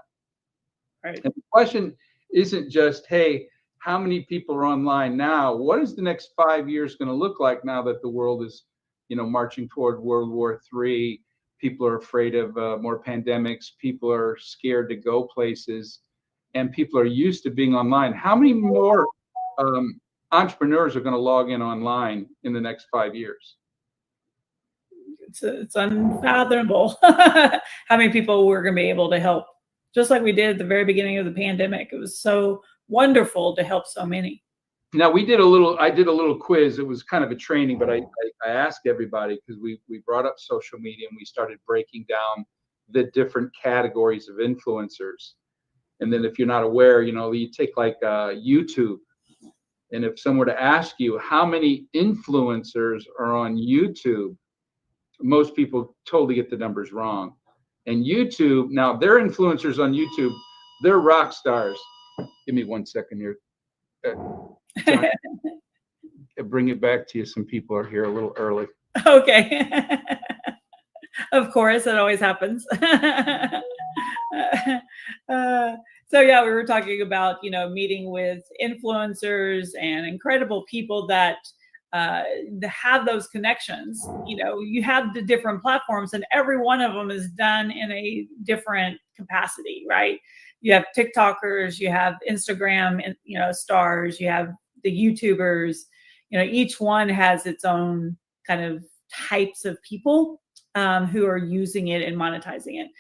Right. And the question isn't just, hey, how many people are online now? What is the next 5 years going to look like now that the world is, marching toward World War III? People are afraid of more pandemics. People are scared to go places. And people are used to being online. How many more entrepreneurs are going to log in online in the next 5 years? It's unfathomable how many people we're going to be able to help, just like we did at the very beginning of the pandemic. It was so wonderful to help so many. Now I did a little quiz. It was kind of a training, but I asked everybody because we brought up social media and we started breaking down the different categories of influencers. And then if you're not aware, you take like YouTube. And if someone were to ask you how many influencers are on YouTube, most people totally get the numbers wrong. And YouTube, now they're influencers on YouTube, they're rock stars. Give me 1 second here. Bring it back to you. Some people are here a little early. Okay. Of course, it always happens. So yeah, we were talking about, meeting with influencers and incredible people that have those connections. You have the different platforms and every one of them is done in a different capacity, right? You have TikTokers, you have Instagram, stars, you have the YouTubers, each one has its own kind of types of people who are using it and monetizing it.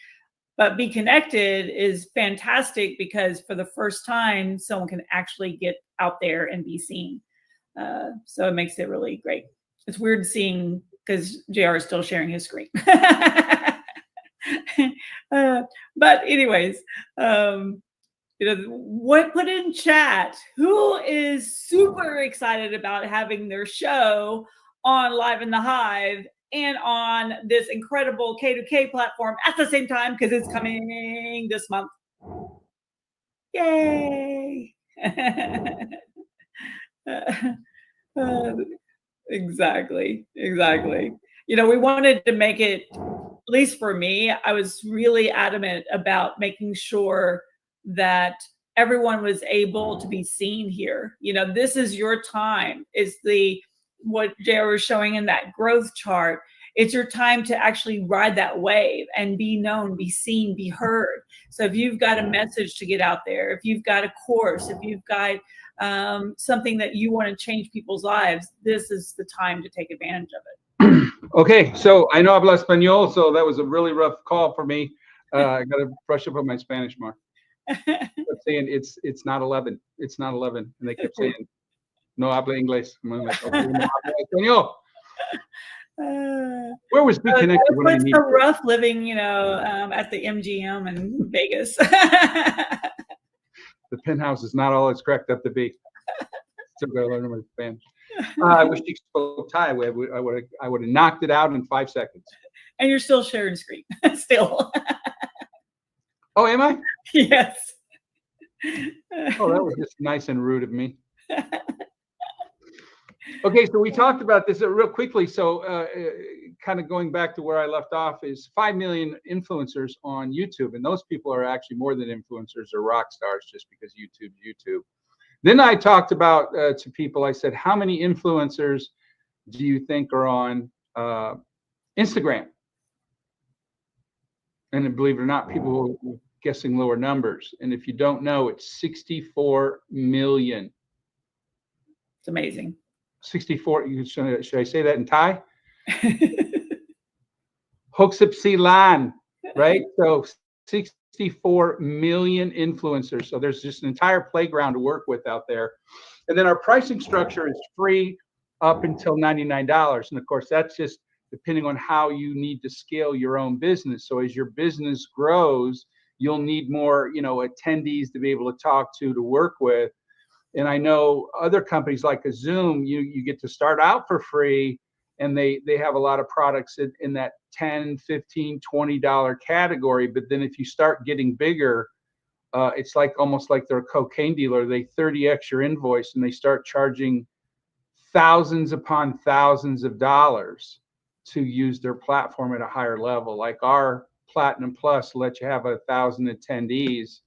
But BeeKonnected is fantastic because for the first time, someone can actually get out there and be seen. So it makes it really great. It's weird seeing, because JR is still sharing his screen. But anyways, put in chat who is super excited about having their show on Live in the Hive and on this incredible K2K platform at the same time, because it's coming this month. Yay! Exactly. We wanted to make it, at least for me, I was really adamant about making sure that everyone was able to be seen here. This is your time. It's what JR was showing in that growth chart. It's your time to actually ride that wave and be known, be seen, be heard. So if you've got a message to get out there, if you've got a course, if you've got something that you want to change people's lives, this is the time to take advantage of it. Okay, so I know habla español, so that was a really rough call for me. I got to brush up on my Spanish more. Saying it's not 11. It's not 11, and they kept saying no habla inglés. I'm like, okay, no habla español. Where was BeeKonnected when I it's needed so rough living, at the MGM in Vegas. The penthouse is not all it's cracked up to be. Still got to learn my Spanish. I wish you spoke Thai. I would have knocked it out in 5 seconds. And you're still sharing screen, still. Oh, am I? Yes. Oh, that was just nice and rude of me. Okay, so we talked about this real quickly. So kind of going back to where I left off is 5 million influencers on YouTube. And those people are actually more than influencers or rock stars just because YouTube's YouTube. Then I talked about to people, I said, how many influencers do you think are on Instagram? And believe it or not, people were guessing lower numbers. And if you don't know, it's 64 million. It's amazing. 64. Should I say that in Thai? Hoksipsilan, right? So 64 million influencers. So there's just an entire playground to work with out there. And then our pricing structure is free up until $99. And of course, that's just depending on how you need to scale your own business. So as your business grows, you'll need more, attendees to be able to talk to work with. And I know other companies like a Zoom, you get to start out for free, and they have a lot of products in that $10, $15, $20 category. But then if you start getting bigger, it's almost like they're a cocaine dealer. They 30x your invoice and they start charging thousands upon thousands of dollars to use their platform at a higher level. Like our Platinum Plus lets you have 1,000 attendees.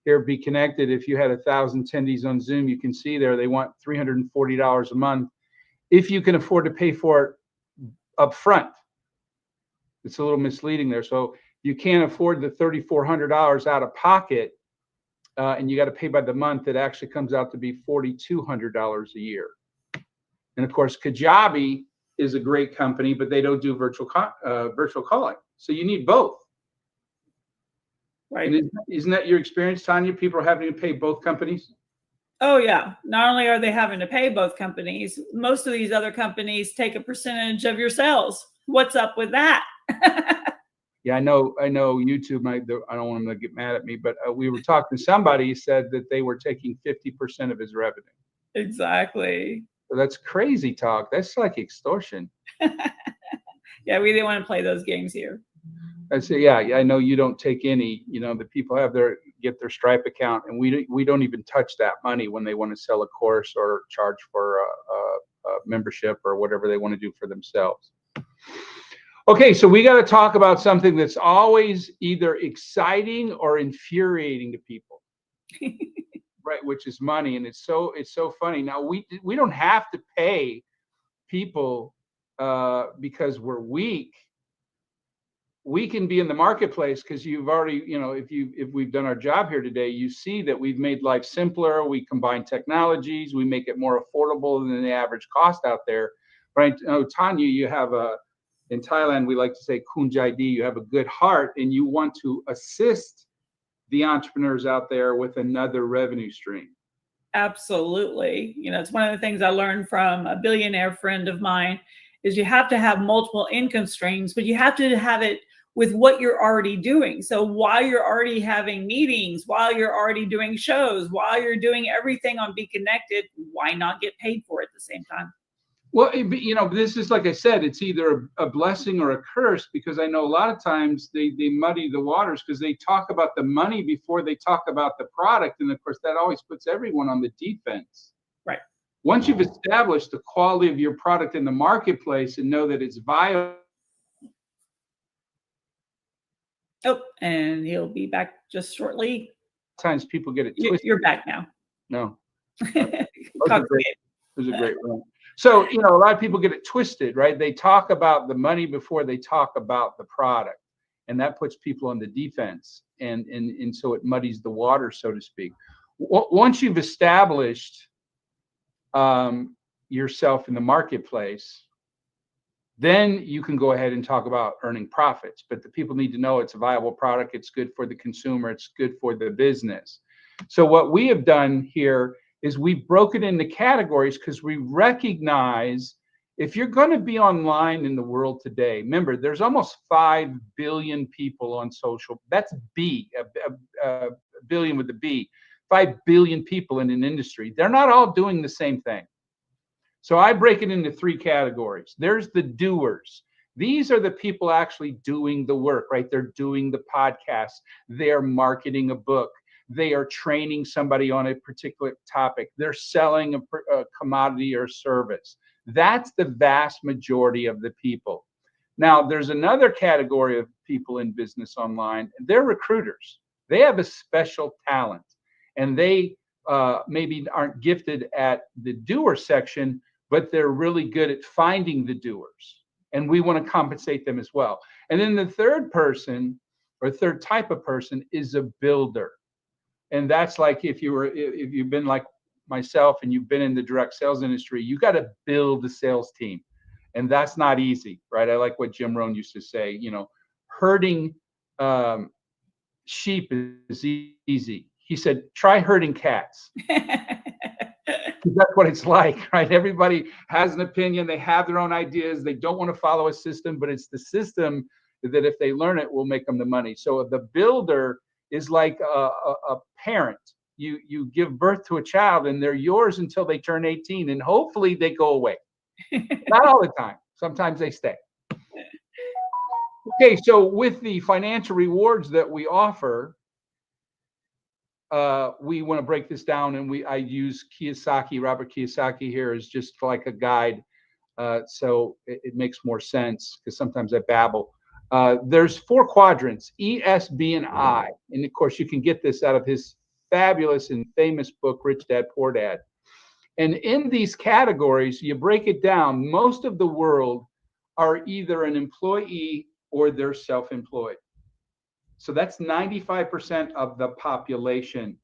Here at BeeKonnected, if you had 1,000 attendees on Zoom, you can see there they want $340 a month if you can afford to pay for it up front. It's a little misleading there. So you can't afford the $3,400 out of pocket, and you got to pay by the month. It actually comes out to be $4,200 a year. And of course, Kajabi is a great company, but they don't do virtual calling. So you need both. Right. And isn't that your experience, Tanya? People are having to pay both companies? Oh, yeah. Not only are they having to pay both companies, most of these other companies take a percentage of your sales. What's up with that? Yeah, I know YouTube, I don't want them to get mad at me, but we were talking to somebody who said that they were taking 50% of his revenue. Exactly. So that's crazy talk. That's like extortion. Yeah, we didn't want to play those games here. I say, yeah, I know you don't take any, the people get their Stripe account, and we don't even touch that money when they want to sell a course or charge for a membership or whatever they want to do for themselves. Okay, so we got to talk about something that's always either exciting or infuriating to people, right? Which is money, and it's so funny. Now we don't have to pay people because we're weak. We can be in the marketplace because you've already, if we've done our job here today, you see that we've made life simpler. We combine technologies. We make it more affordable than the average cost out there, right? Tanya, you have in Thailand, we like to say kunjai di, you have a good heart and you want to assist the entrepreneurs out there with another revenue stream. Absolutely. It's one of the things I learned from a billionaire friend of mine is you have to have multiple income streams, but you have to have it with what you're already doing. So while you're already having meetings, while you're already doing shows, while you're doing everything on BeeKonnected, why not get paid for it at the same time? Well, this is, like I said, it's either a blessing or a curse, because I know a lot of times they muddy the waters because they talk about the money before they talk about the product. And of course, that always puts everyone on the defense. Right. Once you've established the quality of your product in the marketplace and know that it's viable. Oh, and he'll be back just shortly. Times people get it twisted. You're back now. No. It was a great run. So, a lot of people get it twisted, right? They talk about the money before they talk about the product, and that puts people on the defense, and so it muddies the water, so to speak. Once you've established yourself in the marketplace, then you can go ahead and talk about earning profits. But the people need to know it's a viable product. It's good for the consumer. It's good for the business. So what we have done here is we've broken into categories because we recognize if you're going to be online in the world today, remember, there's almost 5 billion people on social. That's a billion with a B. 5 billion people in an industry. They're not all doing the same thing. So I break it into 3 categories. There's the doers. These are the people actually doing the work, right? They're doing the podcast. They're marketing a book. They are training somebody on a particular topic. They're selling a commodity or service. That's the vast majority of the people. Now, there's another category of people in business online. They're recruiters. They have a special talent, and they maybe aren't gifted at the doer section, but they're really good at finding the doers. And we want to compensate them as well. And then the third person or third type of person is a builder. And that's like if you've been like myself and you've been in the direct sales industry, you got to build the sales team. And that's not easy, right? I like what Jim Rohn used to say, herding sheep is easy. He said, try herding cats. That's what it's like, right? Everybody has an opinion. They have their own ideas. They don't want to follow a system, but it's the system that if they learn it will make them the money. So the builder is like a parent. You give birth to a child and they're yours until they turn 18 and hopefully they go away. Not all the time. Sometimes they stay. Okay, so with the financial rewards that we offer, we want to break this down, and I use Robert Kiyosaki here as just like a guide, so it makes more sense because sometimes I babble. There's 4 quadrants: E, S, B, and I, and of course you can get this out of his fabulous and famous book, Rich Dad Poor Dad. And in these categories, you break it down. Most of the world are either an employee or they're self-employed. So that's 95% of the population.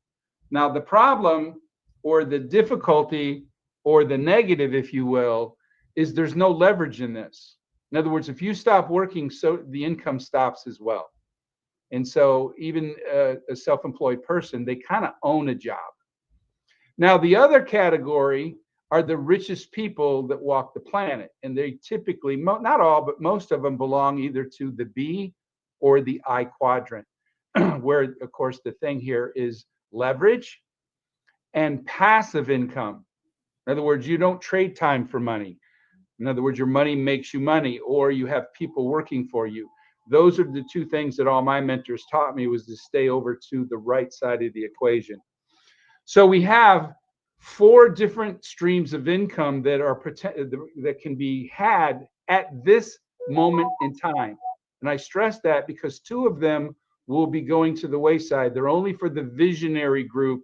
Now, the problem or the difficulty or the negative, if you will, is there's no leverage in this. In other words, if you stop working, so the income stops as well. And so even a self-employed person, they kind of own a job. Now, the other category are the richest people that walk the planet. And they typically, not all, but most of them belong either to the B or the I quadrant, where, of course, the thing here is leverage and passive income. In other words, you don't trade time for money. In other words, your money makes you money, or you have people working for you. Those are the 2 things that all my mentors taught me, was to stay over to the right side of the equation. So we have 4 different streams of income that can be had at this moment in time. And I stress that because 2 of them will be going to the wayside. They're only for the visionary group,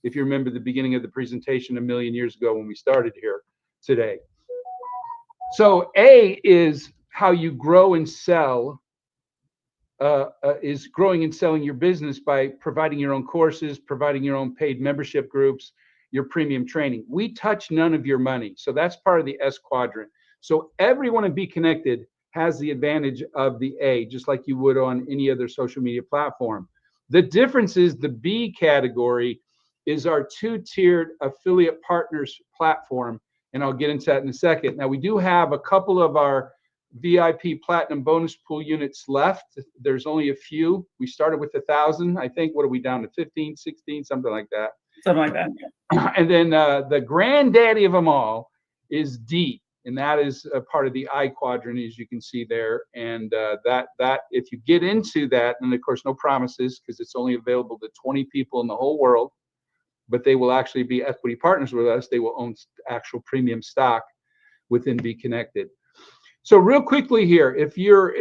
if you remember the beginning of the presentation a million years ago when we started here today. So A is how you grow and sell, is growing and selling your business by providing your own courses, providing your own paid membership groups, your premium training. We touch none of your money. So that's part of the S quadrant. So everyone in BeeKonnected has the advantage of the A, just like you would on any other social media platform. The difference is the B category is our 2-tiered affiliate partners platform, and I'll get into that in a second. Now, we do have a couple of our VIP Platinum bonus pool units left. There's only a few. We started with 1,000. I think, what are we down to, 15, 16, something like that? Something like that. And then the granddaddy of them all is D, and that is a part of the I quadrant, as you can see there. And that if you get into that, and of course no promises because it's only available to 20 people in the whole world, but they will actually be equity partners with us. They will own actual premium stock within BeeKonnected. So real quickly here, if you're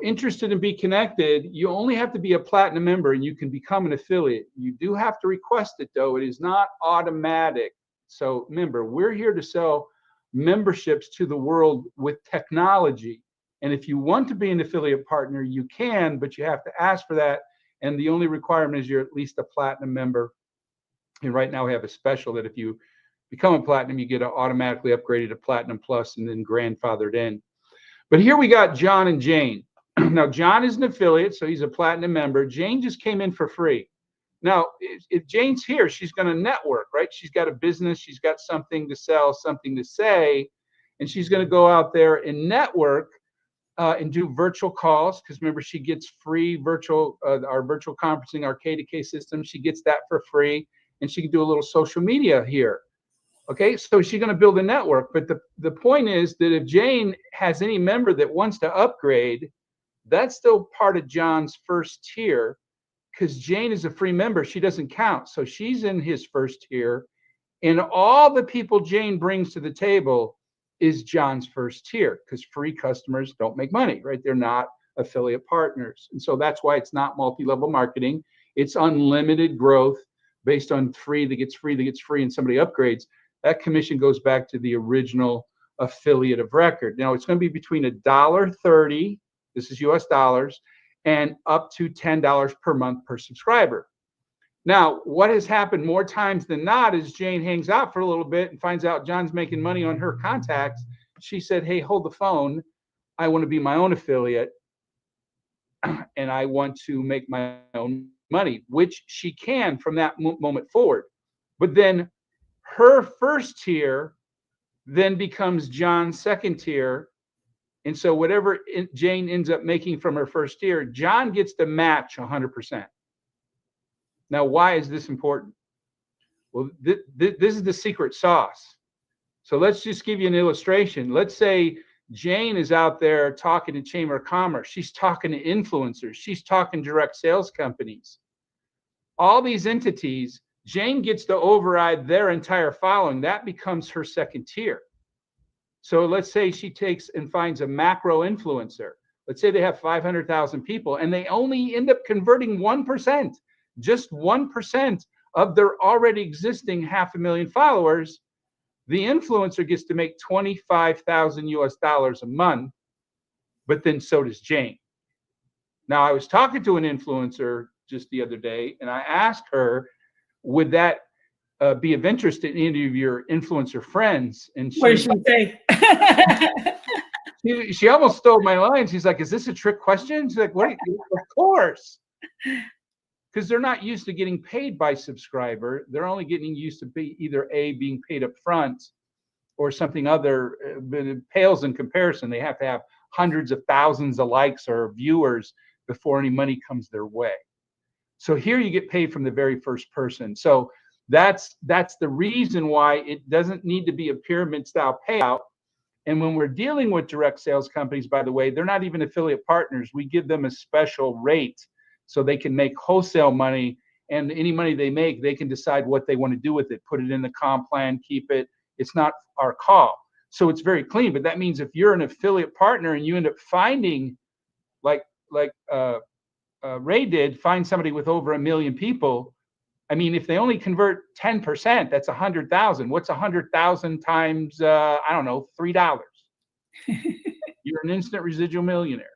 interested in BeeKonnected, you only have to be a platinum member and you can become an affiliate. You do have to request it, though. It is not automatic. So remember, we're here to sell memberships to the world with technology. And if you want to be an affiliate partner, you can, but you have to ask for that. And the only requirement is you're at least a platinum member. And right now we have a special that if you become a platinum, you get automatically upgraded to Platinum Plus and then grandfathered in. But here we got John and Jane. Now, John is an affiliate, so he's a platinum member. Jane just came in for free. Now, if Jane's here, she's going to network, right? She's got a business. She's got something to sell, something to say, and she's going to go out there and network and do virtual calls, because remember, she gets free virtual, our virtual conferencing, our K2K system. She gets that for free, and she can do a little social media here. Okay, so she's going to build a network. But the point is that if Jane has any member that wants to upgrade, that's still part of John's first tier, because Jane is a free member. She doesn't count. So she's in his first tier. And all the people Jane brings to the table is John's first tier, because free customers don't make money, right? They're not affiliate partners. And so that's why it's not multi-level marketing. It's unlimited growth based on free that gets free, and somebody upgrades. That commission goes back to the original affiliate of record. Now, it's going to be between $1.30, this is US dollars, and up to $10 per month per subscriber. Now, what has happened more times than not is Jane hangs out for a little bit and finds out John's making money on her contacts. She said, hey, hold the phone. I want to be my own affiliate, and I want to make my own money, which she can from that moment forward. But then her first tier then becomes John's second tier. And so whatever Jane ends up making from her first tier, John gets to match 100%. Now, why is this important? Well, this is the secret sauce. So let's just give you an illustration. Let's say Jane is out there talking to Chamber of Commerce. She's talking to influencers. She's talking direct sales companies. All these entities, Jane gets to override their entire following. That becomes her second tier. So let's say she takes and finds a macro influencer. Let's say they have 500,000 people and they only end up converting 1%, just 1% of their already existing 500,000 followers. The influencer gets to make 25,000 US dollars a month, but then so does Jane. Now, I was talking to an influencer just the other day, and I asked her, would that be of interest to any of your influencer friends? And what did she say? she almost stole my line. She's like, is this a trick question? She's like, what? Of course. Because they're not used to getting paid by subscriber. They're only getting used to be either being paid up front or something other, but it pales in comparison. They have to have hundreds of thousands of likes or viewers before any money comes their way. So here you get paid from the very first person. So that's the reason why it doesn't need to be a pyramid style payout. And when we're dealing with direct sales companies, by the way, they're not even affiliate partners. We give them a special rate so they can make wholesale money, and any money they make, they can decide what they want to do with it, put it in the comp plan, keep it. It's not our call. So it's very clean. But that means if you're an affiliate partner and you end up finding, like Ray did, find somebody with over 1 million people. I mean, if they only convert 10%, that's 100,000. What's 100,000 times, I don't know, $3? You're an instant residual millionaire.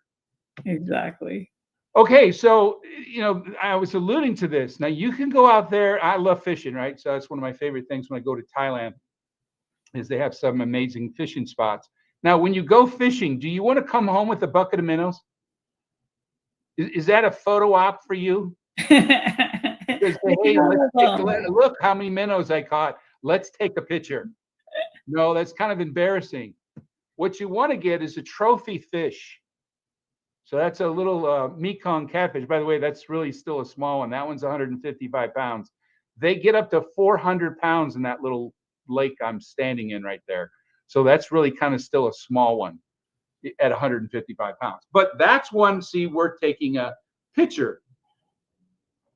Exactly. Okay, so, I was alluding to this. Now, you can go out there. I love fishing, right? So that's one of my favorite things when I go to Thailand, is they have some amazing fishing spots. Now, when you go fishing, do you want to come home with a bucket of minnows? Is that a photo op for you? Because, hey, look how many minnows I caught. Let's take a picture. No, that's kind of embarrassing. What you want to get is a trophy fish. So that's a little Mekong catfish. By the way, that's really still a small one. That one's 155 pounds. They get up to 400 pounds in that little lake I'm standing in right there. So that's really kind of still a small one at 155 pounds. But that's one, see, we're taking a picture.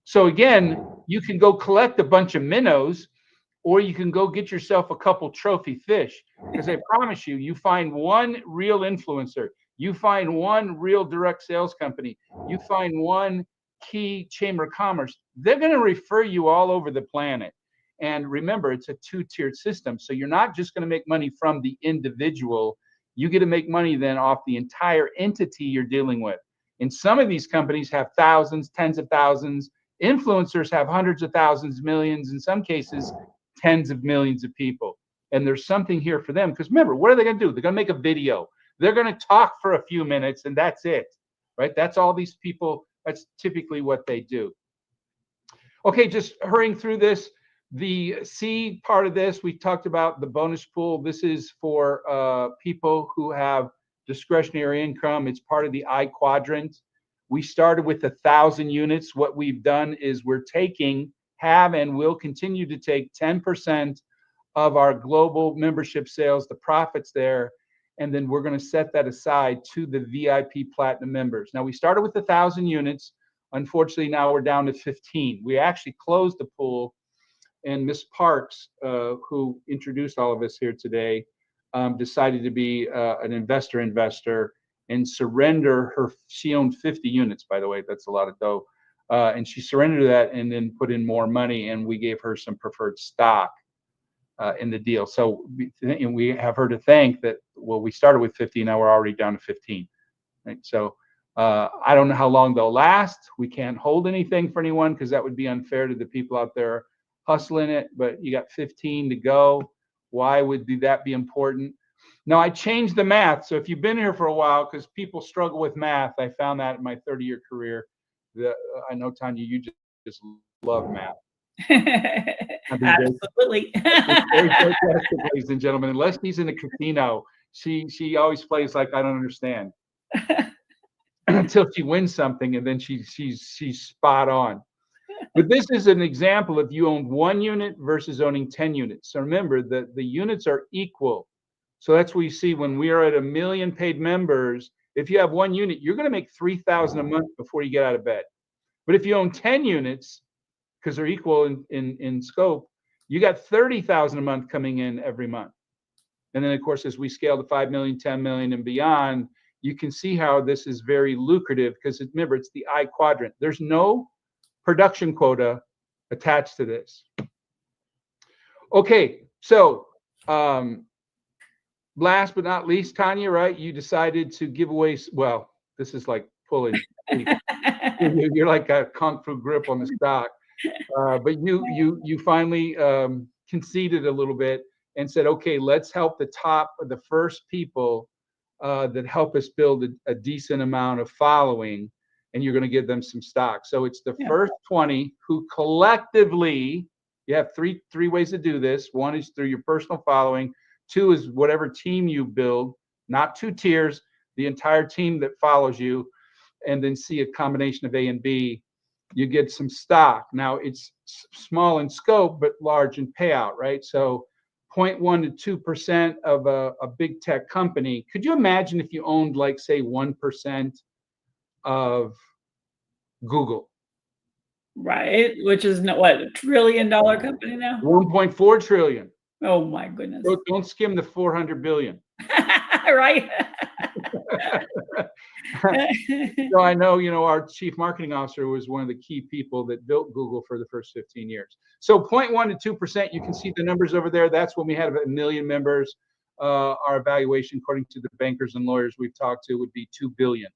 So again, you can go collect a bunch of minnows, or you can go get yourself a couple trophy fish. Because I promise you, you find one real influencer, you find one real direct sales company, you find one key chamber of commerce, they're going to refer you all over the planet. And remember, it's a two-tiered system. So you're not just going to make money from the individual. You get to make money then off the entire entity you're dealing with. And some of these companies have thousands, tens of thousands. Influencers have hundreds of thousands, millions, in some cases, tens of millions of people. And there's something here for them, because remember, what are they going to do? They're going to make a video. They're going to talk for a few minutes, and that's it, right? That's all these people, that's typically what they do. Okay, just hurrying through this. The C part of this, we talked about the bonus pool. This is for people who have discretionary income. It's part of the I quadrant. We started with 1,000 units. What we've done is we're taking, have and will continue to take 10% of our global membership sales, the profits there, and then we're going to set that aside to the VIP Platinum members. Now, we started with 1,000 units. Unfortunately, now we're down to 15. We actually closed the pool, and Miss Parks, who introduced all of us here today, decided to be an investor and surrender her. She owned 50 units, by the way. That's a lot of dough. And she surrendered that and then put in more money, and we gave her some preferred stock in the deal. So we have her to thank that. Well, we started with 50, now we're already down to 15. Right? So I don't know how long they'll last. We can't hold anything for anyone because that would be unfair to the people out there hustling it. But you got 15 to go. Why would that be important? Now, I changed the math. So if you've been here for a while, because people struggle with math, I found that in my 30-year career. I know, Tanya, you just love math. Absolutely. Very sarcastic, ladies and gentlemen. Unless he's in a casino, she always plays like I don't understand until she wins something, and then she's spot on. But this is an example if you owned 1 unit versus owning 10 units. So remember that the units are equal. So that's what you see when we are at 1 million paid members. If you have 1 unit, you're going to make $3,000 a month before you get out of bed. But if you own 10 units, because they're equal in scope, you got $30,000 a month coming in every month. And then, of course, as we scale to 5 million, 10 million, and beyond, you can see how this is very lucrative because remember, it's the I quadrant. There's no production quota attached to this. Okay, so last but not least, Tanya, right? You decided to give away. Well, this is like pulling. You're like a kung fu grip on the stock. But you finally conceded a little bit and said, okay, let's help the top of the first people that help us build a decent amount of following, and you're going to give them some stock. So it's the first 20 who collectively, you have three ways to do this. 1 is through your personal following. 2 is whatever team you build, not 2 tiers, the entire team that follows you, and then C, a combination of A and B. You get some stock. Now it's small in scope, but large in payout, right? So 0.1 to 2% of a big tech company. Could you imagine if you owned, like, say, 1% of Google? Right, which is what, $1 trillion company now? 1.4 trillion. Oh my goodness. Don't skim the 400 billion. Right. So I know, our chief marketing officer was one of the key people that built Google for the first 15 years. So 0.1 to 2%, you can see the numbers over there. That's when we had 1 million members. Our evaluation, according to the bankers and lawyers we've talked to, would be 2 billion.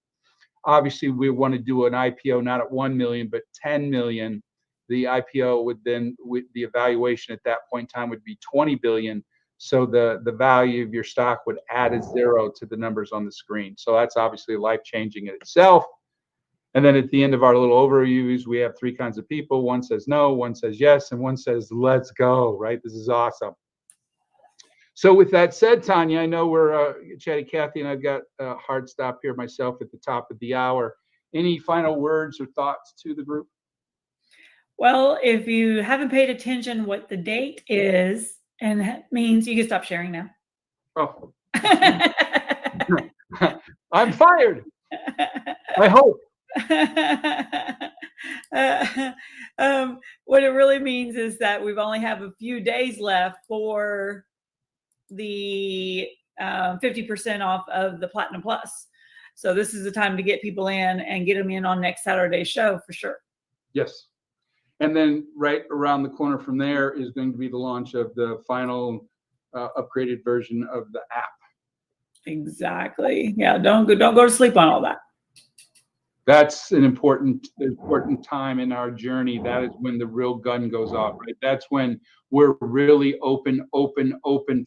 Obviously, we want to do an IPO not at 1 million, but 10 million. The IPO would then, with the evaluation at that point in time, would be 20 billion. So the value of your stock would add a 0 to the numbers on the screen. So that's obviously life-changing in itself. And then at the end of our little overviews, we have 3 kinds of people. 1 says no, 1 says yes, and 1 says let's go, right? This is awesome. So with that said, Tanya, I know we're chatty Kathy, and I've got a hard stop here myself at the top of the hour. Any final words or thoughts to the group? Well, if you haven't paid attention what the date is, and that means you can stop sharing now. Oh. I'm fired. I hope. What it really means is that we've only have a few days left for the 50% off of the Platinum Plus. So this is the time to get people in and get them in on next Saturday's show for sure. Yes. And then right around the corner from there is going to be the launch of the final upgraded version of the app. Exactly. Yeah. Don't go to sleep on all that. That's an important time in our journey. That is when the real gun goes off, right? That's when we're really open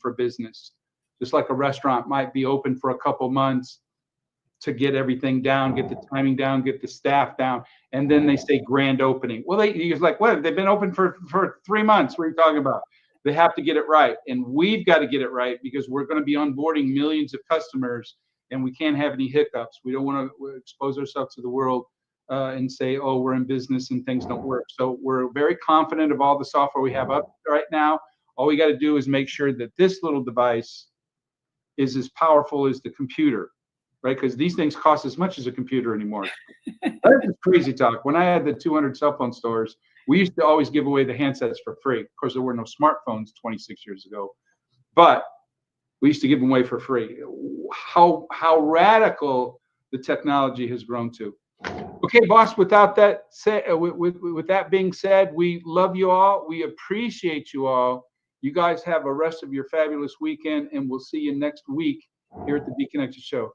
for business. Just like a restaurant might be open for a couple months to get everything down, get the timing down, get the staff down, and then they say grand opening. Well, he's like, what? They've been open for 3 months. What are you talking about? They have to get it right, and we've got to get it right because we're going to be onboarding millions of customers, and we can't have any hiccups. We don't want to expose ourselves to the world and say, oh, we're in business and things don't work. So we're very confident of all the software we have up right now. All we got to do is make sure that this little device is as powerful as the computer, right? Because these things cost as much as a computer anymore. That's crazy talk. When I had the 200 cell phone stores, we used to always give away the handsets for free. Of course, there were no smartphones 26 years ago, but we used to give them away for free. How radical the technology has grown to. Okay, boss. Without that said, with that being said, we love you all. We appreciate you all. You guys have a rest of your fabulous weekend, and we'll see you next week here at the BeeKonnected Show.